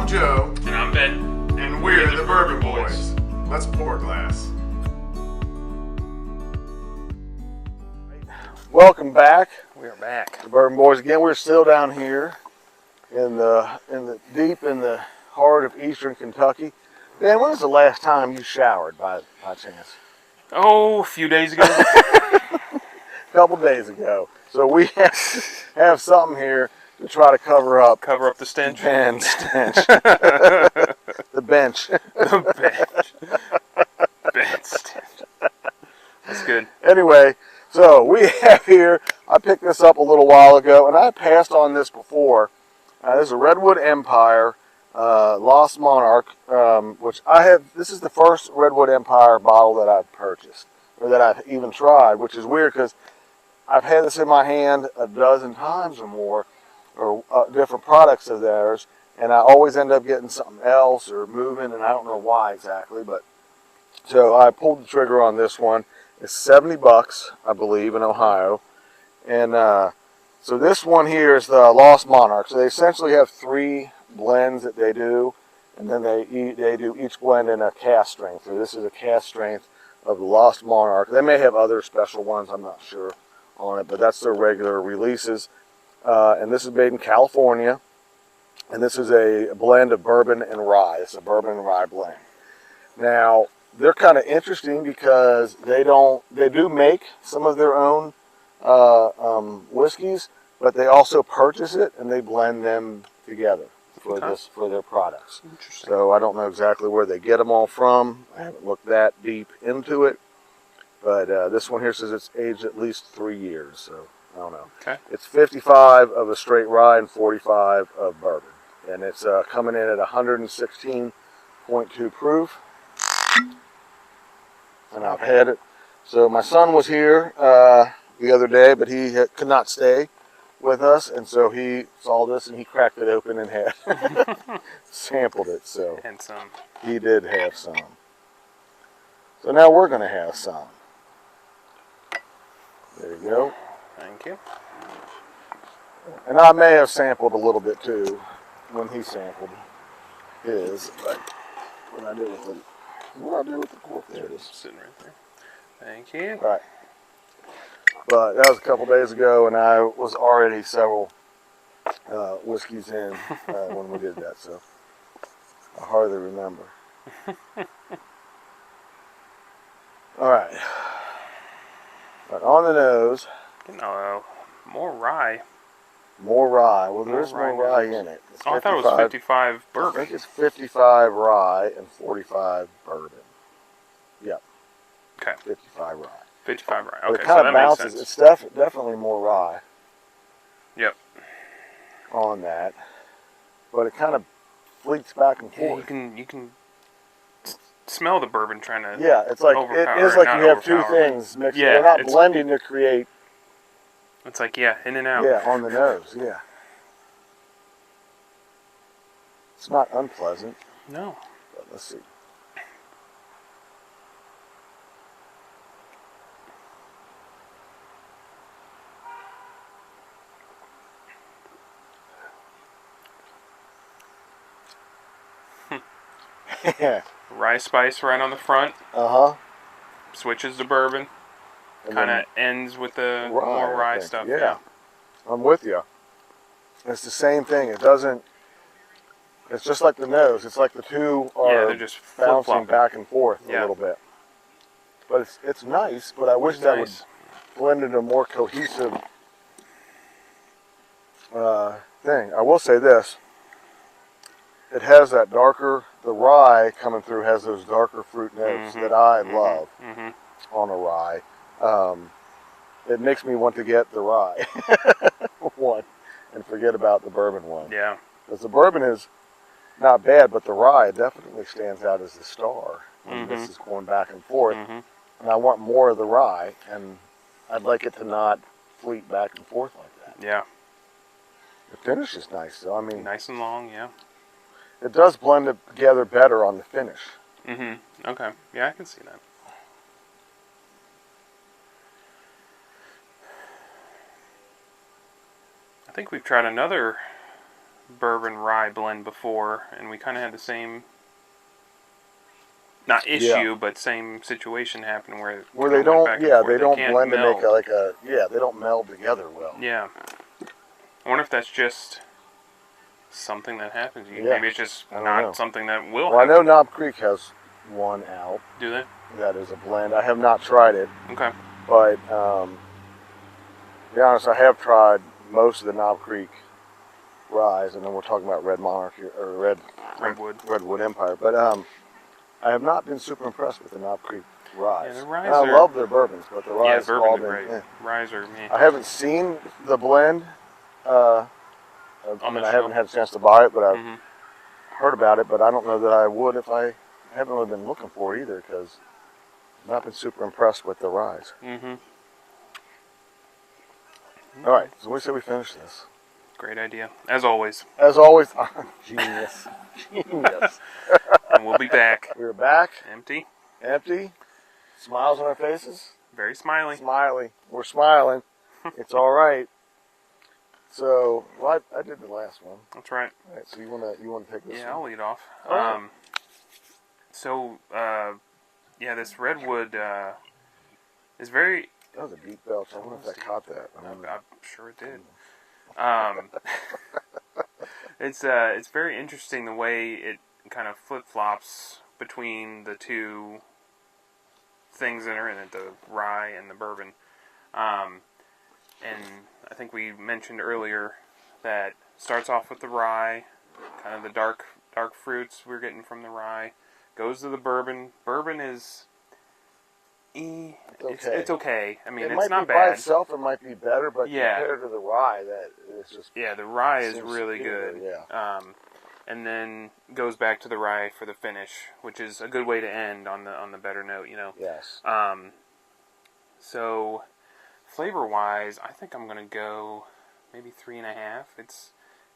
Joe. And I'm Ben. And we're the Bourbon Boys. Let's pour a glass. Welcome back. We are back. The Bourbon Boys again. We're still down here in the deep in the heart of eastern Kentucky. Ben, when was the last time you showered by chance? Oh, a few days ago. A couple days ago. So we have something here to try to cover up the stench. The stench. The bench. The bench stench. That's good. Anyway, so we have here, I picked this up a little while ago, and I passed on this before. This is a Redwood Empire Lost Monarch, which I have. This is the first Redwood Empire bottle that I've purchased, or that I've even tried, which is weird because I've had this in my hand a dozen times or more, or different products of theirs, and I always end up getting something else or moving, and I don't know why exactly, but so I pulled the trigger on this one. It's $70, I believe, in Ohio, and so this one here is the Lost Monarch. So they essentially have 3 blends that they do, and then they do each blend in a cask strength. So this is a cask strength of the Lost Monarch. They may have other special ones, I'm not sure on it, but that's their regular releases. And this is made in California, and this is a blend of bourbon and rye. It's a bourbon and rye blend. Now, they're kind of interesting because they do make some of their own whiskeys, but they also purchase it and they blend them together for their products. Interesting. So I don't know exactly where they get them all from. I haven't looked that deep into it, but this one here says it's aged at least 3 years. So I don't know. Okay. It's 55 of a straight rye and 45 of bourbon, and it's coming in at 116.2 proof. And I've had it. So my son was here the other day, but he could not stay with us, and so he saw this and he cracked it open and had sampled it. So And some. he did have some. So now we're going to have some. There you go. Thank you. And I may have sampled a little bit too when he sampled his, but what I do with the cork, there it is. Sitting right there. Thank you. Right. But that was a couple days ago, and I was already several whiskeys in when we did that, so I hardly remember. All right. But on the nose. No, more rye. More rye. Well, there's more rye in it. Oh, I thought it was 55 bourbon. I think it's 55 rye and 45 bourbon. Yep. Okay. 55 rye. 55 rye. But Okay, it kind so of that bounces. makes sense. It's definitely more rye. Yep. On that, but it kind of fleets back and forth. Yeah, you can smell the bourbon trying to. Yeah, it's like it is like you have 2 things mixed. Yeah, they're not blending to create. It's like in and out. Yeah, on the nose. Yeah. It's not unpleasant. No. But let's see. Rye spice right on the front. Switches to bourbon. Kind of ends with the more rye stuff. Yeah. I'm with you. It's the same thing. It doesn't. It's just like the nose. It's like the 2 are they're just bouncing back and forth a little bit. But it's nice. But I wish that would blend into a more cohesive thing. I will say this. It has that darker. The rye coming through has those darker fruit notes that I love on a rye. It makes me want to get the rye one and forget about the bourbon one. Yeah. Because the bourbon is not bad, but the rye definitely stands out as the star when this is going back and forth. And I want more of the rye, and I'd like it to not fleet back and forth like that. Yeah. The finish is nice, though. I mean, nice and long, yeah. It does blend together better on the finish. Okay. Yeah, I can see that. I think we've tried another bourbon rye blend before, and we kind of had the same, not issue, Yeah. but same situation happen where they don't, yeah, they don't blend to make meld. they don't meld together well. Yeah. I wonder if that's just something that happens. Yeah. Maybe it's just not something that will Well, happen. I know Knob Creek has one out. Do they? That is a blend. I have not tried it. Okay. But, to be honest, I have tried most of the Knob Creek ryes, and then we're talking about Red Monarch here, or Redwood Empire. But I have not been super impressed with the Knob Creek ryes. Yeah, the ryes and I love their bourbons, but the ryes have all been. Ryes are me. I haven't seen the blend. I haven't had a chance to buy it, but I've heard about it. But I don't know that I would if I haven't really been looking for it either, because I've not been super impressed with the ryes. All right, so we say we finish this. Great idea, as always. As always, genius, genius. And we'll be back. We're back. Empty. Smiles on our faces. Very smiley. Smiley. We're smiling. It's all right. So, well, I did the last one. That's right. All right. So you wanna take this? Yeah, one? I'll lead off. Right. This Redwood is very. That was a deep belch. I wonder if I caught that. I'm sure it did. It's very interesting the way it kind of flip-flops between the two things that are in it, the rye and the bourbon. And I think we mentioned earlier that starts off with the rye, kind of the dark fruits we're getting from the rye, goes to the bourbon. Bourbon is it's okay. I mean, it's not bad. By itself, it might be better, but compared to the rye, that it's just the rye is really superior, good. Yeah. And then goes back to the rye for the finish, which is a good way to end on the better note, Yes. So flavor wise, I think I'm gonna go maybe 3.5.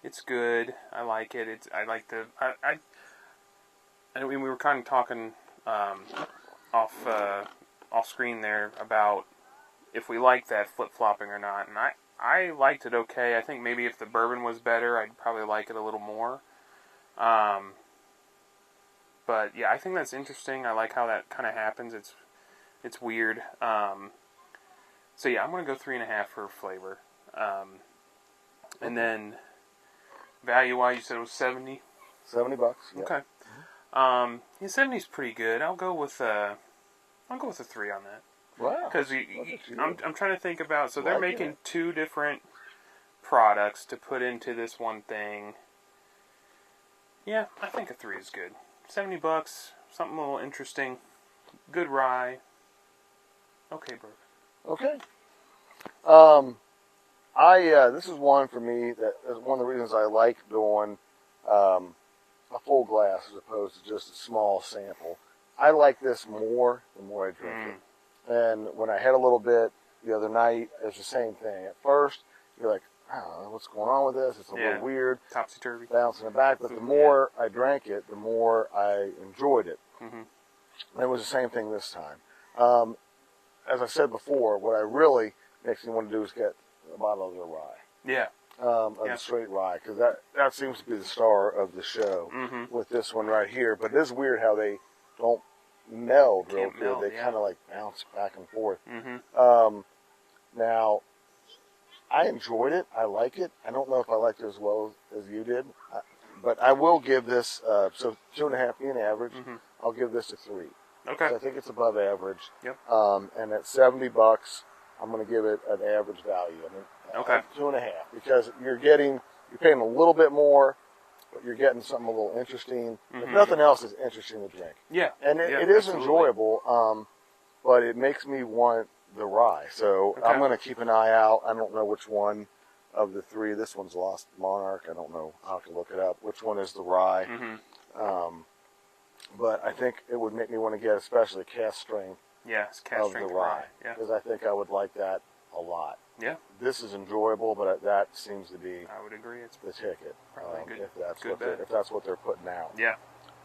It's good. I like it. I mean, we were kind of talking off screen there about if we like that flip-flopping or not, and I liked it okay. I think maybe if the bourbon was better, I'd probably like it a little more. But yeah, I think that's interesting. I like how that kind of happens. It's weird. So yeah, I'm gonna go 3.5 for flavor. And then value-wise, you said it was $70. $70. Yeah. Okay. 70 is pretty good. I'll go with a 3 on that. Wow. Because I'm trying to think about. So they're making two different products to put into this one thing. Yeah, I think a 3 is good. $70, something a little interesting, good rye. Okay, bro. Okay. This is one for me that is one of the reasons I like doing a full glass as opposed to just a small sample. I like this more the more I drink it. And when I had a little bit the other night, it's the same thing. At first, you're like, I don't know what's going on with this. It's a little weird. Topsy-turvy. Bouncing it back. But the more I drank it, the more I enjoyed it. Mm-hmm. And it was the same thing this time. As I said before, what I really makes me want to do is get a bottle of the rye. Yeah. The straight rye, because that seems to be the star of the show with this one right here. But it is weird how they don't meld real good. They kind of like bounce back and forth. Now, I enjoyed it. I like it. I don't know if I liked it as well as you did, but I will give this 2.5 being average. I'll give this a 3. Okay. So I think it's above average. Yep. And at $70, I'm going to give it an average value. I mean, 2.5, because you're paying a little bit more, but you're getting something a little interesting. If nothing else, is interesting to drink. Yeah. And it is enjoyable, but it makes me want the rye. So I'm going to keep an eye out. I don't know which one of the 3. This one's Lost Monarch. I don't know. I'll have to look it up. Which one is the rye? But I think it would make me want to get especially a cast strength of the rye. Because I think I would like that a lot. Yeah. This is enjoyable, but that seems to be I would agree. It's the ticket. Probably good. If that's what they're putting out. Yeah.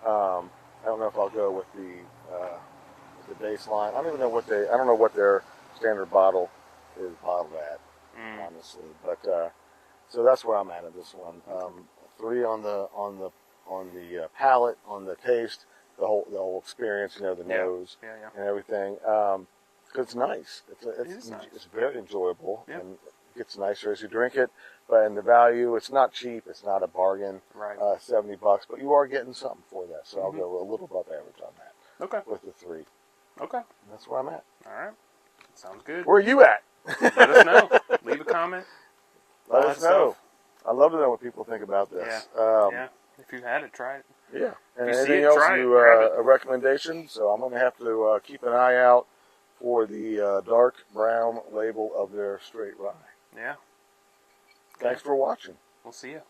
I don't know if I'll go with the baseline. I don't know what their standard bottle is bottled at, honestly. But so that's where I'm at this one. 3 on the palate, on the taste, the whole experience. You know, the nose and everything. It's nice. It's very enjoyable, and it gets nicer as you drink it. But in the value, it's not cheap. It's not a bargain. Right. $70, but you are getting something for that. So I'll go a little above average on that. Okay. With the 3. Okay. And that's where I'm at. All right. Sounds good. Where are you at? Let us know. Leave a comment. Let us know. I'd love to know what people think about this. Yeah. If you had it, try it. Yeah. And if you anything see it, else, try it. Grab it. a recommendation? So I'm going to have to keep an eye out for the dark brown label of their straight rye. Yeah. Thanks for watching. We'll see you.